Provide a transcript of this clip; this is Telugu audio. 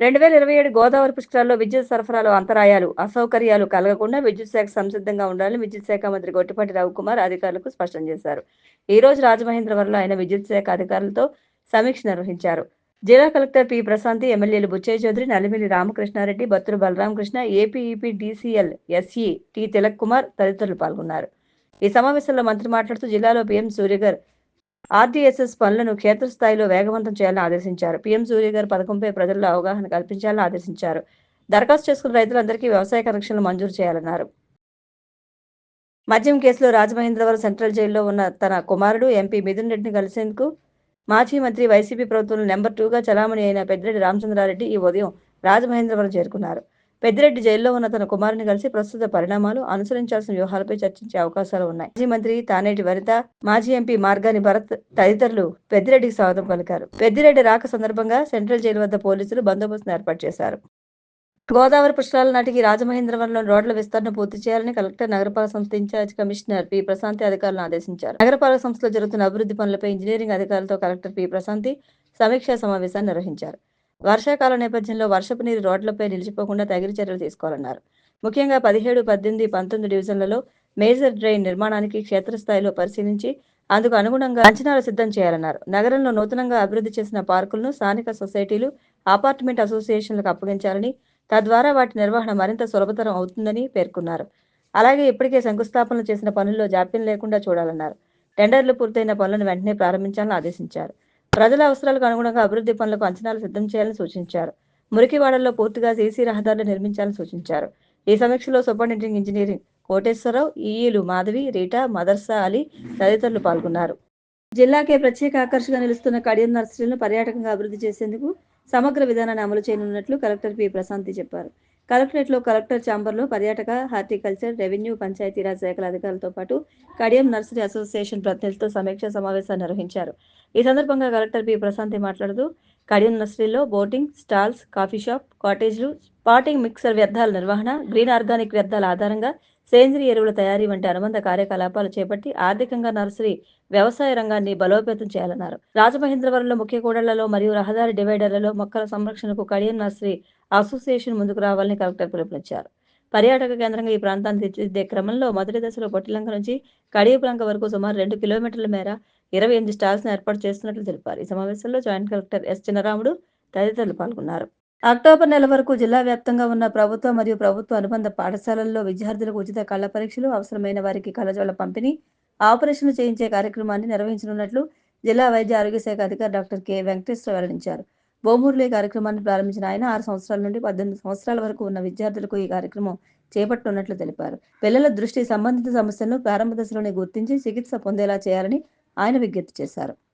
2027 గోదావరి పుష్కరాల్లో విద్యుత్ సరఫరాలో అంతరాయాలు, అసౌకర్యాలు కలగకుండా విద్యుత్ శాఖ సంసిద్ధంగా ఉండాలని విద్యుత్ శాఖ మంత్రి గొట్టిపాటి రవికుమార్ అధికారులకు స్పష్టం చేశారు. ఈ రోజు రాజమహేంద్రవరంలో ఆయన విద్యుత్ శాఖ అధికారులతో సమీక్ష నిర్వహించారు. జిల్లా కలెక్టర్ పి ప్రశాంతి, ఎమ్మెల్యేలు Buchaiah Chowdary, Nallimilli Ramakrishna Reddy, Battula Balaramakrishna, APEPDCL SE T Tilak Kumar తదితరులు పాల్గొన్నారు. ఈ సమావేశంలో మంత్రి మాట్లాడుతూ జిల్లాలో పీఎం సూర్యగర్ ఆర్డీఎస్ఎస్ పనులను క్షేత్రస్థాయిలో వేగవంతం చేయాలని ఆదేశించారు. పీఎం సూర్యగర్ పథకంపై ప్రజల్లో అవగాహన కల్పించాలని ఆదేశించారు. దరఖాస్తు చేసుకున్న రైతులందరికీ వ్యవసాయ కనెక్షన్లు మంజూరు చేయాలన్నారు. మద్యం కేసులో రాజమహేంద్రవరం సెంట్రల్ జైల్లో ఉన్న తన కుమారుడు ఎంపీ మిథున్ రెడ్డిని కలిసేందుకు మాజీ మంత్రి వైసీపీ ప్రభుత్వంలో నెంబర్ 2గా చలామణి అయిన పెద్దిరెడ్డి రామచంద్రారెడ్డి ఈ ఉదయం రాజమహేంద్రవరం చేరుకున్నారు. పెద్దిరెడ్డి జైల్లో ఉన్న తన కుమారుని కలిసి ప్రస్తుత పరిణామాలు, అనుసరించాల్సిన వ్యూహాలపై చర్చించే అవకాశాలు ఉన్నాయి. మాజీ మంత్రి తానేటి వనిత, మాజీ ఎంపీ మార్గాని భరత్ తదితరులు పెద్దిరెడ్డికి స్వాగతం పలికారు. పెద్దిరెడ్డి రాక సందర్భంగా సెంట్రల్ జైలు వద్ద పోలీసులు బందోబస్తును ఏర్పాటు చేశారు. గోదావరి పుష్కరాల నాటికి రాజమహేంద్రవరంలోని రోడ్ల విస్తరణ పూర్తి చేయాలని కలెక్టర్, నగరపాలక సంస్థ ఇన్ఛార్జ్ కమిషనర్ పి ప్రశాంతి అధికారులను ఆదేశించారు. నగరపాలక సంస్థలో జరుగుతున్న అభివృద్ధి పనులపై ఇంజనీరింగ్ అధికారులతో కలెక్టర్ పి ప్రశాంతి సమీక్షా సమావేశాన్ని నిర్వహించారు. వర్షాకాలం నేపథ్యంలో వర్షపు నీరు రోడ్లపై నిలిచిపోకుండా తగిన చర్యలు తీసుకోవాలన్నారు. ముఖ్యంగా 17, 18, 19 డివిజన్లలో మేజర్ డ్రైన్ నిర్మాణానికి క్షేత్రస్థాయిలో పరిశీలించి అందుకు అనుగుణంగా అంచనాలు సిద్ధం చేయాలన్నారు. నగరంలో నూతనంగా అభివృద్ధి చేసిన పార్కులను స్థానిక సొసైటీలు, అపార్ట్మెంట్ అసోసియేషన్లకు అప్పగించాలని, తద్వారా వాటి నిర్వహణ మరింత సులభతరం అవుతుందని పేర్కొన్నారు. అలాగే ఇప్పటికే శంకుస్థాపనలు చేసిన పనుల్లో జాప్యం లేకుండా చూడాలన్నారు. టెండర్లు పూర్తయిన పనులను వెంటనే ప్రారంభించాలని ఆదేశించారు. ప్రజల అవసరాలకు అనుగుణంగా అభివృద్ధి పనులకు అంచనాలు సిద్ధం చేయాలని సూచించారు. మురికివాడల్లో పూర్తిగా సీసీ రహదారులు నిర్మించాలని సూచించారు. ఈ సమీక్షలో సూపరింటెండెంట్ ఇంజనీరింగ్ కోటేశ్వరరావు, ఈఈలు మాధవి, రీటా, మదర్సా అలీ తదితరులు పాల్గొన్నారు. జిల్లాకే ప్రత్యేక ఆకర్షణగా నిలుస్తున్న కడియం నర్సరీలను పర్యాటకంగా అభివృద్ధి చేసేందుకు సమగ్ర విధానాన్ని అమలు చేయనున్నట్లు కలెక్టర్ పి ప్రశాంతి చెప్పారు. కలెక్టరేట్లో కలెక్టర్ ఛాంబర్లో పర్యాటక, హార్టికల్చర్, రెవెన్యూ, పంచాయతీరాజ్ శాఖల అధికారులతో పాటు కడియం నర్సరీ అసోసియేషన్ ప్రతినిధులతో సమీక్షా సమావేశాన్ని నిర్వహించారు. ఈ సందర్భంగా కలెక్టర్ పి ప్రశాంతి మాట్లాడుతూ కడియం నర్సరీలో బోటింగ్, స్టాల్స్, కాఫీ షాప్, కాటేజ్లు, స్పాటింగ్ మిక్సర్ వ్యర్థాల నిర్వహణ, గ్రీన్ ఆర్గానిక్ వ్యర్థాల ఆధారంగా సేంద్రియ ఎరువుల తయారీ వంటి అనుబంధ కార్యకలాపాలు చేపట్టి ఆర్థికంగా నర్సరీ వ్యవసాయ రంగాన్ని బలోపేతం చేయాలన్నారు. రాజమహేంద్రవరంలో ముఖ్య కూడళ్లలో మరియు రహదారి డివైడర్లలో మొక్కల సంరక్షణకు కడియం నర్సరీ అసోసియేషన్ ముందుకు రావాలని కలెక్టర్ పిలుపునిచ్చారు. పర్యాటక కేంద్రంగా ఈ ప్రాంతాన్ని తీర్చిదిద్దే క్రమంలో మొదటి దశలో పొట్టిలంక నుంచి కడియపులంక వరకు సుమారు 2 కిలోమీటర్ల మేర 28 స్టాల్స్ ఏర్పాటు చేస్తున్నట్లు తెలిపారు. ఈ సమావేశంలో జాయింట్ కలెక్టర్ ఎస్ చిన్నరాముడు తదితరులు పాల్గొన్నారు. అక్టోబర్ నెల వరకు జిల్లా వ్యాప్తంగా ఉన్న ప్రభుత్వ మరియు ప్రభుత్వ అనుబంధ పాఠశాలల్లో విద్యార్థులకు ఉచిత కళ్ల పరీక్షలు, అవసరమైన వారికి కళ్లజోళ్ల పంపిణీ, ఆపరేషన్లు చేయించే కార్యక్రమాన్ని నిర్వహించనున్నట్లు జిల్లా వైద్య ఆరోగ్య శాఖ అధికారి డాక్టర్ కె వెంకటేశ్వర వెల్లడించారు. బొమ్మూరులో ఈ కార్యక్రమాన్ని ప్రారంభించిన ఆయన 6 సంవత్సరాల నుండి 18 సంవత్సరాల వరకు ఉన్న విద్యార్థులకు ఈ కార్యక్రమం చేపట్టనున్నట్లు తెలిపారు. పిల్లల దృష్టి సంబంధిత సమస్యలను ప్రారంభ దశలోనే గుర్తించి చికిత్స పొందేలా చేయాలని ఆయన విజ్ఞప్తి చేశారు.